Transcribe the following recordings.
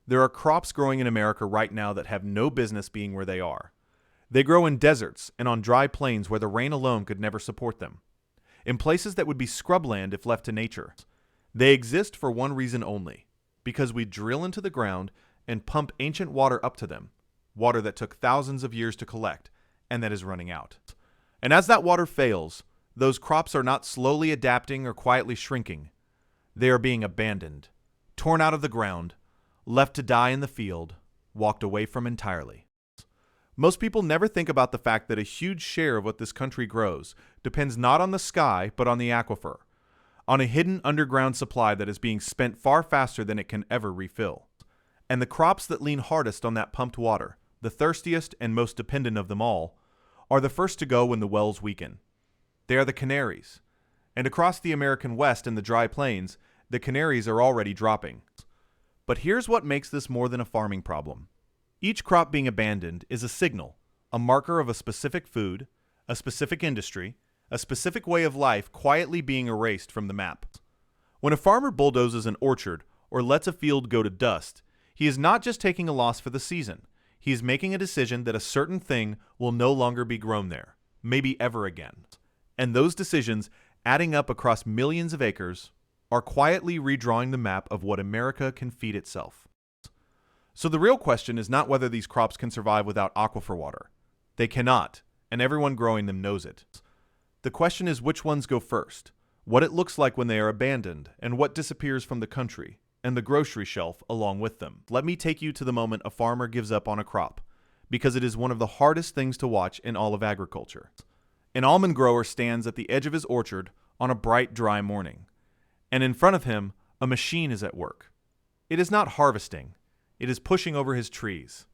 There are crops growing in America right now that have no business being where they are. They grow in deserts and on dry plains where the rain alone could never support them. In places that would be scrubland if left to nature. They exist for one reason only, because we drill into the ground and pump ancient water up to them, water that took thousands of years to collect and that is running out. And as that water fails, those crops are not slowly adapting or quietly shrinking. They are being abandoned, torn out of the ground, left to die in the field, walked away from entirely. Most people never think about the fact that a huge share of what this country grows depends not on the sky, but on the aquifer, on a hidden underground supply that is being spent far faster than it can ever refill. And the crops that lean hardest on that pumped water, the thirstiest and most dependent of them all, are the first to go when the wells weaken. They are the canaries. And across the American West and the dry plains, the canaries are already dropping. But here's what makes this more than a farming problem. Each crop being abandoned is a signal, a marker of a specific food, a specific industry, a specific way of life quietly being erased from the map. When a farmer bulldozes an orchard or lets a field go to dust, he is not just taking a loss for the season. He is making a decision that a certain thing will no longer be grown there, maybe ever again. And those decisions, adding up across millions of acres, are quietly redrawing the map of what America can feed itself. So the real question is not whether these crops can survive without aquifer water. They cannot, and everyone growing them knows it. The question is which ones go first, what it looks like when they are abandoned, and what disappears from the country and the grocery shelf along with them. Let me take you to the moment a farmer gives up on a crop, because it is one of the hardest things to watch in all of agriculture. An almond grower stands at the edge of his orchard on a bright, dry morning, and in front of him, a machine is at work. It is not harvesting. It is pushing over his trees.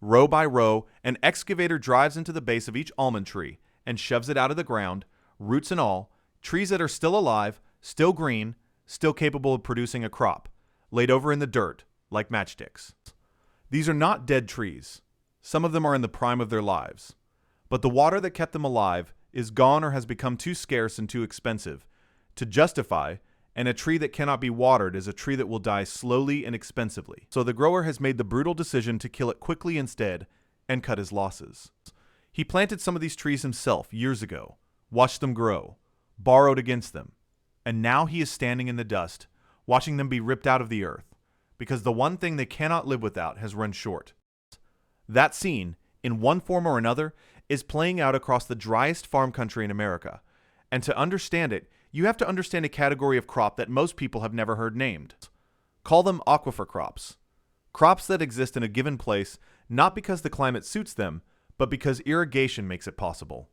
Row by row, an excavator drives into the base of each almond tree and shoves it out of the ground, roots and all, trees that are still alive, still green, still capable of producing a crop, laid over in the dirt like matchsticks. These are not dead trees. Some of them are in the prime of their lives. But the water that kept them alive is gone or has become too scarce and too expensive to justify, and a tree that cannot be watered is a tree that will die slowly and expensively. So the grower has made the brutal decision to kill it quickly instead and cut his losses. He planted some of these trees himself years ago, watched them grow, borrowed against them, and now he is standing in the dust, watching them be ripped out of the earth, because the one thing they cannot live without has run short. That scene, in one form or another, is playing out across the driest farm country in America, and to understand it, you have to understand a category of crop that most people have never heard named. Call them aquifer crops. Crops that exist in a given place not because the climate suits them, but because irrigation makes it possible.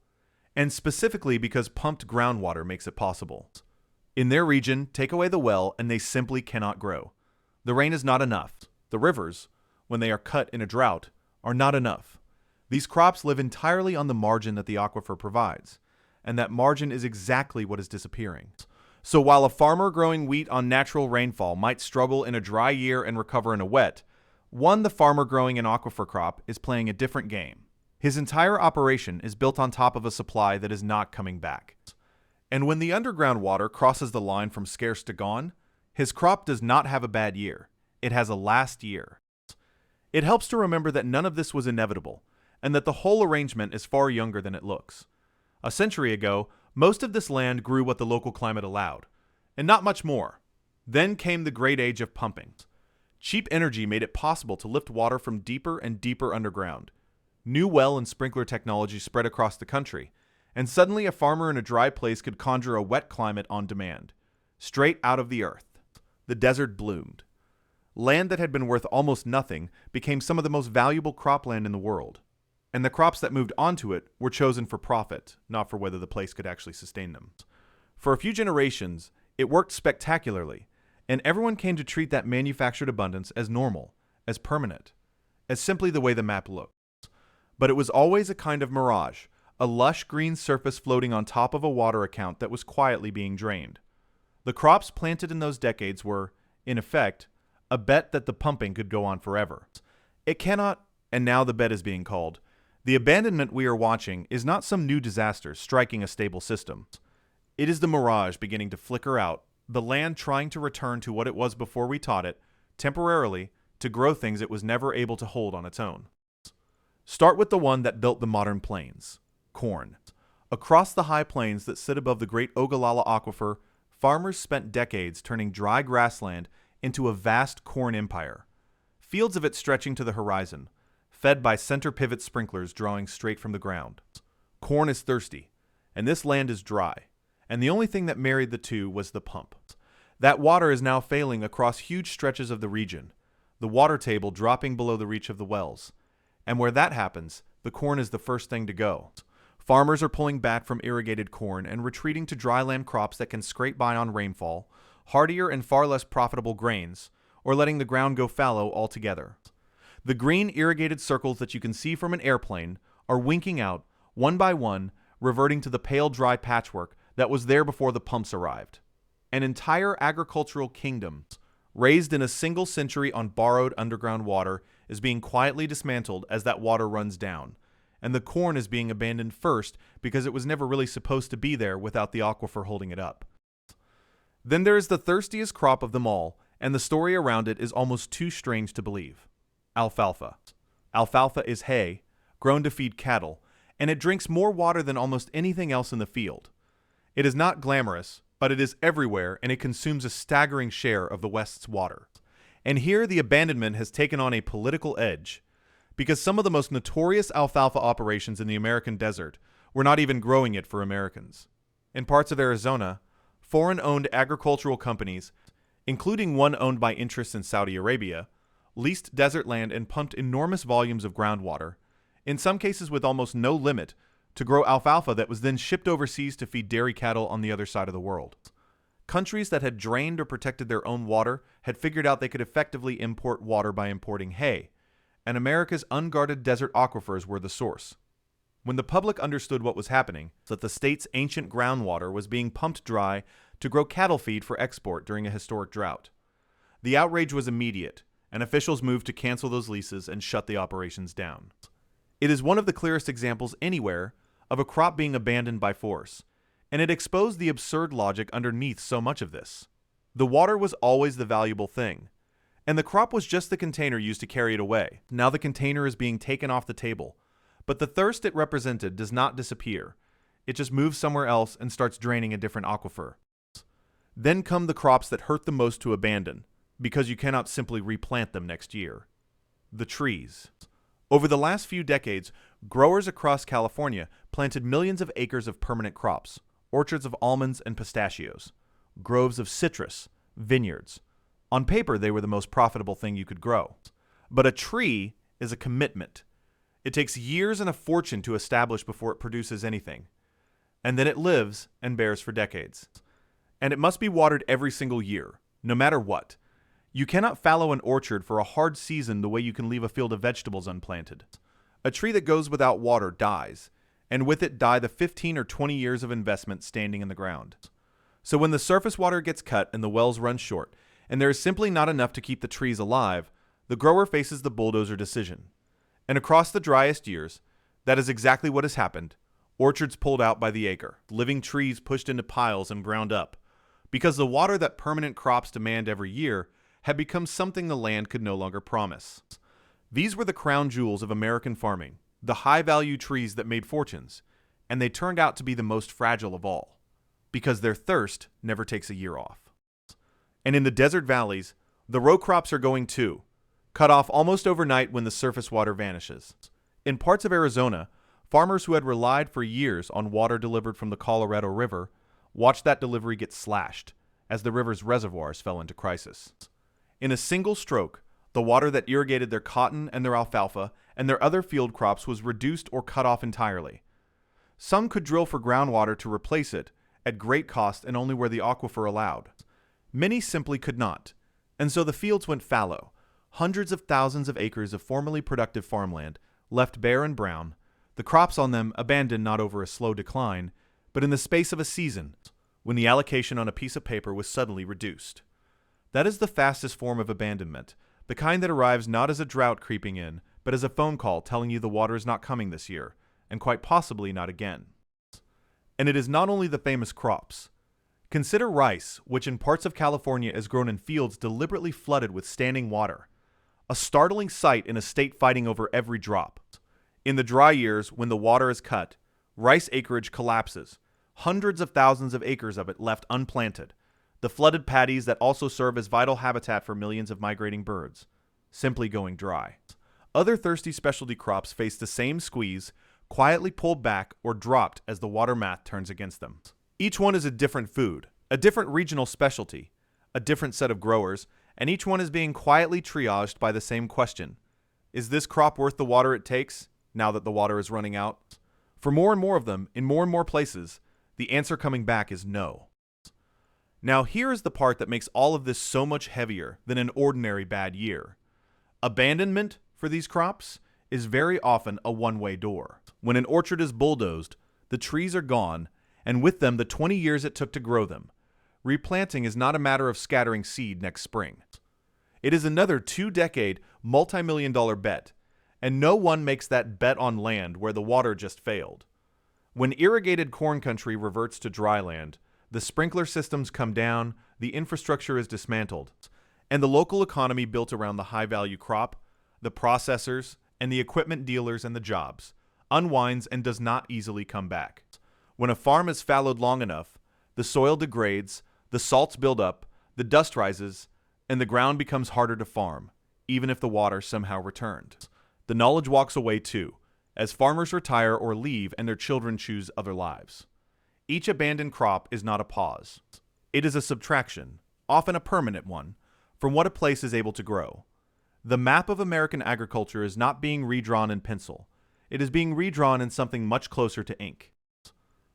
And specifically because pumped groundwater makes it possible. In their region, take away the well and they simply cannot grow. The rain is not enough. The rivers, when they are cut in a drought, are not enough. These crops live entirely on the margin that the aquifer provides. And that margin is exactly what is disappearing. So while a farmer growing wheat on natural rainfall might struggle in a dry year and recover in a wet, the farmer growing an aquifer crop is playing a different game. His entire operation is built on top of a supply that is not coming back. And when the underground water crosses the line from scarce to gone, his crop does not have a bad year. It has a last year. It helps to remember that none of this was inevitable, and that the whole arrangement is far younger than it looks. A century ago, most of this land grew what the local climate allowed, and not much more. Then came the great age of pumping. Cheap energy made it possible to lift water from deeper and deeper underground. New well and sprinkler technology spread across the country, and suddenly a farmer in a dry place could conjure a wet climate on demand. Straight out of the earth, the desert bloomed. Land that had been worth almost nothing became some of the most valuable cropland in the world. And the crops that moved onto it were chosen for profit, not for whether the place could actually sustain them. For a few generations, it worked spectacularly, and everyone came to treat that manufactured abundance as normal, as permanent, as simply the way the map looked. But it was always a kind of mirage, a lush green surface floating on top of a water account that was quietly being drained. The crops planted in those decades were, in effect, a bet that the pumping could go on forever. It cannot, and now the bet is being called. The abandonment we are watching is not some new disaster striking a stable system. It is the mirage beginning to flicker out, the land trying to return to what it was before we taught it, temporarily, to grow things it was never able to hold on its own. Start with the one that built the modern plains, corn. Across the high plains that sit above the great Ogallala Aquifer, farmers spent decades turning dry grassland into a vast corn empire. Fields of it stretching to the horizon, fed by center pivot sprinklers drawing straight from the ground. Corn is thirsty, and this land is dry, and the only thing that married the two was the pump. That water is now failing across huge stretches of the region, the water table dropping below the reach of the wells. And where that happens, the corn is the first thing to go. Farmers are pulling back from irrigated corn and retreating to dryland crops that can scrape by on rainfall, hardier and far less profitable grains, or letting the ground go fallow altogether. The green irrigated circles that you can see from an airplane are winking out, one by one, reverting to the pale dry patchwork that was there before the pumps arrived. An entire agricultural kingdom, raised in a single century on borrowed underground water, is being quietly dismantled as that water runs down, and the corn is being abandoned first because it was never really supposed to be there without the aquifer holding it up. Then there is the thirstiest crop of them all, and the story around it is almost too strange to believe. Alfalfa. Alfalfa is hay, grown to feed cattle, and it drinks more water than almost anything else in the field. It is not glamorous, but it is everywhere, and it consumes a staggering share of the West's water. And here the abandonment has taken on a political edge, because some of the most notorious alfalfa operations in the American desert were not even growing it for Americans. In parts of Arizona, foreign-owned agricultural companies, including one owned by interests in Saudi Arabia, leased desert land and pumped enormous volumes of groundwater, in some cases with almost no limit, to grow alfalfa that was then shipped overseas to feed dairy cattle on the other side of the world. Countries that had drained or protected their own water had figured out they could effectively import water by importing hay, and America's unguarded desert aquifers were the source. When the public understood what was happening, that the state's ancient groundwater was being pumped dry to grow cattle feed for export during a historic drought. The outrage was immediate, and officials moved to cancel those leases and shut the operations down. It is one of the clearest examples anywhere of a crop being abandoned by force, and it exposed the absurd logic underneath so much of this. The water was always the valuable thing, and the crop was just the container used to carry it away. Now the container is being taken off the table, but the thirst it represented does not disappear. It just moves somewhere else and starts draining a different aquifer. Then come the crops that hurt the most to abandon, because you cannot simply replant them next year. The trees. Over the last few decades, growers across California planted millions of acres of permanent crops, orchards of almonds and pistachios, groves of citrus, vineyards. On paper, they were the most profitable thing you could grow. But a tree is a commitment. It takes years and a fortune to establish before it produces anything. And then it lives and bears for decades. And it must be watered every single year, no matter what. You cannot fallow an orchard for a hard season the way you can leave a field of vegetables unplanted. A tree that goes without water dies, and with it die the 15 or 20 years of investment standing in the ground. So when the surface water gets cut and the wells run short, and there is simply not enough to keep the trees alive, the grower faces the bulldozer decision. And across the driest years, that is exactly what has happened. Orchards pulled out by the acre, living trees pushed into piles and ground up, because the water that permanent crops demand every year had become something the land could no longer promise. These were the crown jewels of American farming, the high-value trees that made fortunes, and they turned out to be the most fragile of all, because their thirst never takes a year off. And in the desert valleys, the row crops are going too, cut off almost overnight when the surface water vanishes. In parts of Arizona, farmers who had relied for years on water delivered from the Colorado River watched that delivery get slashed as the river's reservoirs fell into crisis. In a single stroke, the water that irrigated their cotton and their alfalfa and their other field crops was reduced or cut off entirely. Some could drill for groundwater to replace it, at great cost and only where the aquifer allowed. Many simply could not, and so the fields went fallow. Hundreds of thousands of acres of formerly productive farmland, left bare and brown, the crops on them abandoned not over a slow decline, but in the space of a season, when the allocation on a piece of paper was suddenly reduced. That is the fastest form of abandonment, the kind that arrives not as a drought creeping in, but as a phone call telling you the water is not coming this year, and quite possibly not again. And it is not only the famous crops. Consider rice, which in parts of California is grown in fields deliberately flooded with standing water. a startling sight in a state fighting over every drop. In the dry years, when the water is cut, rice acreage collapses, hundreds of thousands of acres of it left unplanted, the flooded paddies that also serve as vital habitat for millions of migrating birds, simply going dry. Other thirsty specialty crops face the same squeeze, quietly pulled back or dropped as the water math turns against them. Each one is a different food, a different regional specialty, a different set of growers, and each one is being quietly triaged by the same question. Is this crop worth the water it takes, now that the water is running out? For more and more of them, in more and more places, the answer coming back is no. Now here is the part that makes all of this so much heavier than an ordinary bad year. Abandonment for these crops is very often a one-way door. When an orchard is bulldozed, the trees are gone, and with them the 20 years it took to grow them. Replanting is not a matter of scattering seed next spring. It is another 2-decade, multi-million-dollar bet, and no one makes that bet on land where the water just failed. When irrigated corn country reverts to dry land, the sprinkler systems come down, the infrastructure is dismantled, and the local economy built around the high-value crop, the processors, and the equipment dealers and the jobs, unwinds and does not easily come back. When a farm is fallowed long enough, the soil degrades, the salts build up, the dust rises, and the ground becomes harder to farm, even if the water somehow returned. The knowledge walks away too, as farmers retire or leave and their children choose other lives. Each abandoned crop is not a pause. It is a subtraction, often a permanent one, from what a place is able to grow. The map of American agriculture is not being redrawn in pencil. It is being redrawn in something much closer to ink.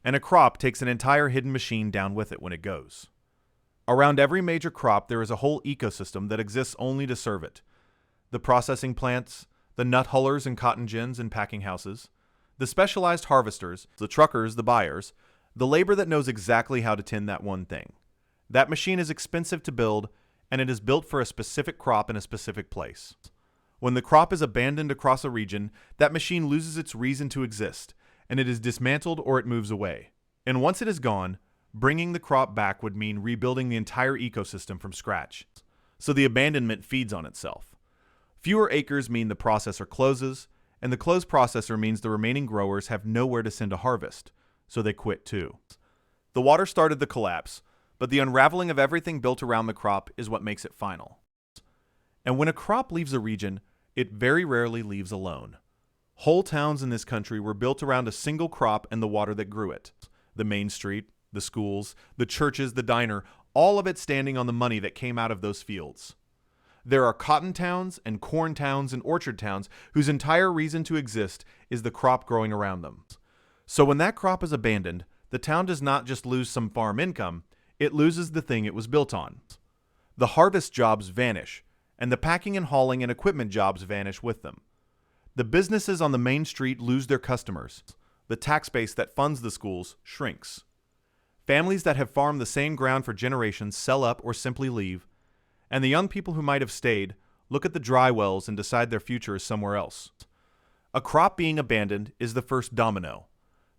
And a crop takes an entire hidden machine down with it when it goes. Around every major crop, there is a whole ecosystem that exists only to serve it. The processing plants, the nut hullers and cotton gins and packing houses, the specialized harvesters, the truckers, the buyers, the labor that knows exactly how to tend that one thing. That machine is expensive to build, and it is built for a specific crop in a specific place. When the crop is abandoned across a region, that machine loses its reason to exist, and it is dismantled or it moves away. And once it is gone, bringing the crop back would mean rebuilding the entire ecosystem from scratch. So the abandonment feeds on itself. Fewer acres mean the processor closes, and the closed processor means the remaining growers have nowhere to send a harvest, so they quit too. The water started the collapse, but the unraveling of everything built around the crop is what makes it final. And when a crop leaves a region, it very rarely leaves alone. Whole towns in this country were built around a single crop and the water that grew it. The main street, the schools, the churches, the diner, all of it standing on the money that came out of those fields. There are cotton towns and corn towns and orchard towns whose entire reason to exist is the crop growing around them. So when that crop is abandoned, the town does not just lose some farm income, it loses the thing it was built on. The harvest jobs vanish, and the packing and hauling and equipment jobs vanish with them. The businesses on the main street lose their customers. The tax base that funds the schools shrinks. Families that have farmed the same ground for generations sell up or simply leave, and the young people who might have stayed look at the dry wells and decide their future is somewhere else. A crop being abandoned is the first domino.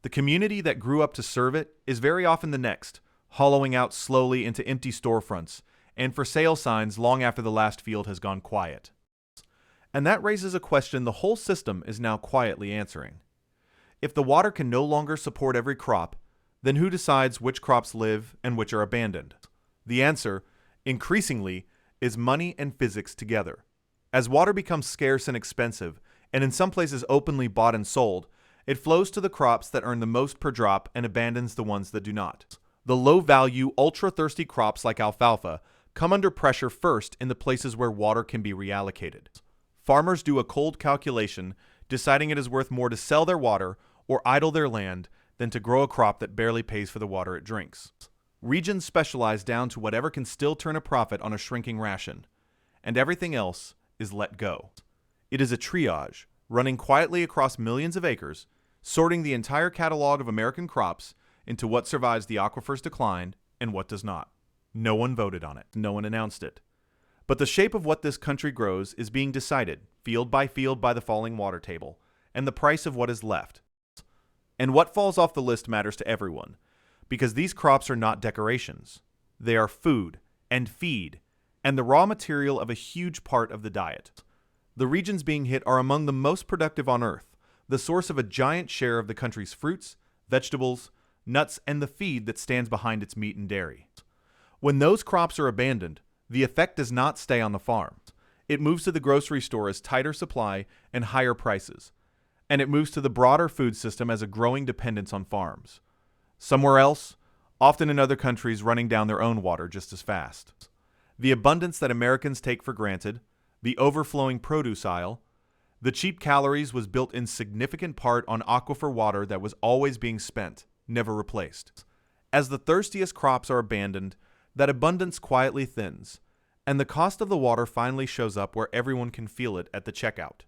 The community that grew up to serve it is very often the next, hollowing out slowly into empty storefronts and for sale signs long after the last field has gone quiet. And that raises a question the whole system is now quietly answering. If the water can no longer support every crop, then who decides which crops live and which are abandoned? The answer, increasingly, is money and physics together. As water becomes scarce and expensive, and in some places openly bought and sold, it flows to the crops that earn the most per drop and abandons the ones that do not. The low-value, ultra-thirsty crops like alfalfa come under pressure first in the places where water can be reallocated. Farmers do a cold calculation, deciding it is worth more to sell their water or idle their land than to grow a crop that barely pays for the water it drinks. Regions specialize down to whatever can still turn a profit on a shrinking ration, and everything else is let go. It is a triage, running quietly across millions of acres, sorting the entire catalog of American crops into what survives the aquifer's decline and what does not. No one voted on it. No one announced it. But the shape of what this country grows is being decided, field by the falling water table, and the price of what is left. And what falls off the list matters to everyone, because these crops are not decorations. They are food and feed, and the raw material of a huge part of the diet. The regions being hit are among the most productive on Earth, the source of a giant share of the country's fruits, vegetables, nuts, and the feed that stands behind its meat and dairy. When those crops are abandoned, the effect does not stay on the farm. It moves to the grocery store as tighter supply and higher prices, and it moves to the broader food system as a growing dependence on farms. Somewhere else, often in other countries running down their own water just as fast. The abundance that Americans take for granted, the overflowing produce aisle, the cheap calories was built in significant part on aquifer water that was always being spent, never replaced. As the thirstiest crops are abandoned, that abundance quietly thins, and the cost of the water finally shows up where everyone can feel it at the checkout.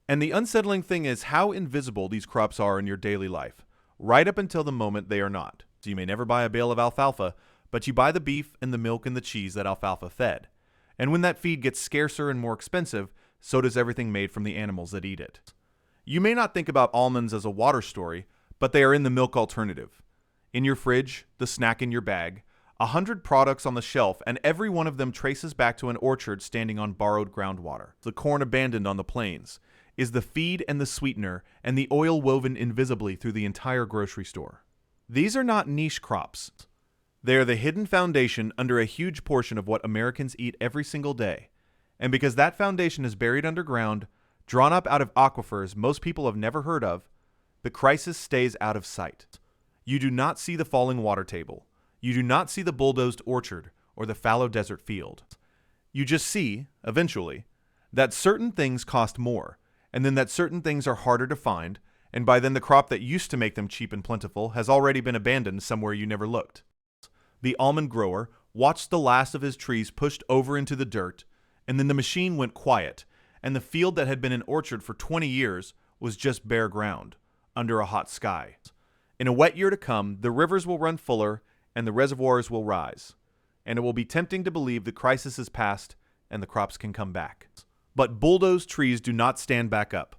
And the unsettling thing is how invisible these crops are in your daily life, right up until the moment they are not. So you may never buy a bale of alfalfa, but you buy the beef and the milk and the cheese that alfalfa fed. And when that feed gets scarcer and more expensive, so does everything made from the animals that eat it. You may not think about almonds as a water story, but they are in the milk alternative. In your fridge, the snack in your bag, 100 products on the shelf, and every one of them traces back to an orchard standing on borrowed groundwater. The corn abandoned on the plains is the feed and the sweetener and the oil woven invisibly through the entire grocery store. These are not niche crops. They are the hidden foundation under a huge portion of what Americans eat every single day. And because that foundation is buried underground, drawn up out of aquifers most people have never heard of, the crisis stays out of sight. You do not see the falling water table. You do not see the bulldozed orchard or the fallow desert field. You just see, eventually, that certain things cost more, and then that certain things are harder to find, and by then the crop that used to make them cheap and plentiful has already been abandoned somewhere you never looked. The almond grower watched the last of his trees pushed over into the dirt, and then the machine went quiet, and the field that had been an orchard for 20 years was just bare ground, under a hot sky. In a wet year to come, the rivers will run fuller, and the reservoirs will rise, and it will be tempting to believe the crisis is past and the crops can come back. But bulldozed trees do not stand back up.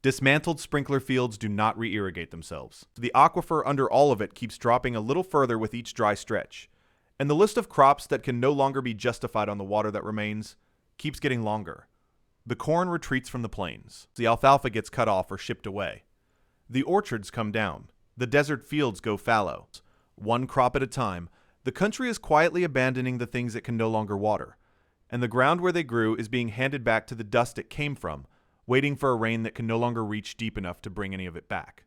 Dismantled sprinkler fields do not re-irrigate themselves. The aquifer under all of it keeps dropping a little further with each dry stretch, and the list of crops that can no longer be justified on the water that remains keeps getting longer. The corn retreats from the plains. The alfalfa gets cut off or shipped away. The orchards come down. The desert fields go fallow. One crop at a time, the country is quietly abandoning the things it can no longer water, and the ground where they grew is being handed back to the dust it came from, waiting for a rain that can no longer reach deep enough to bring any of it back.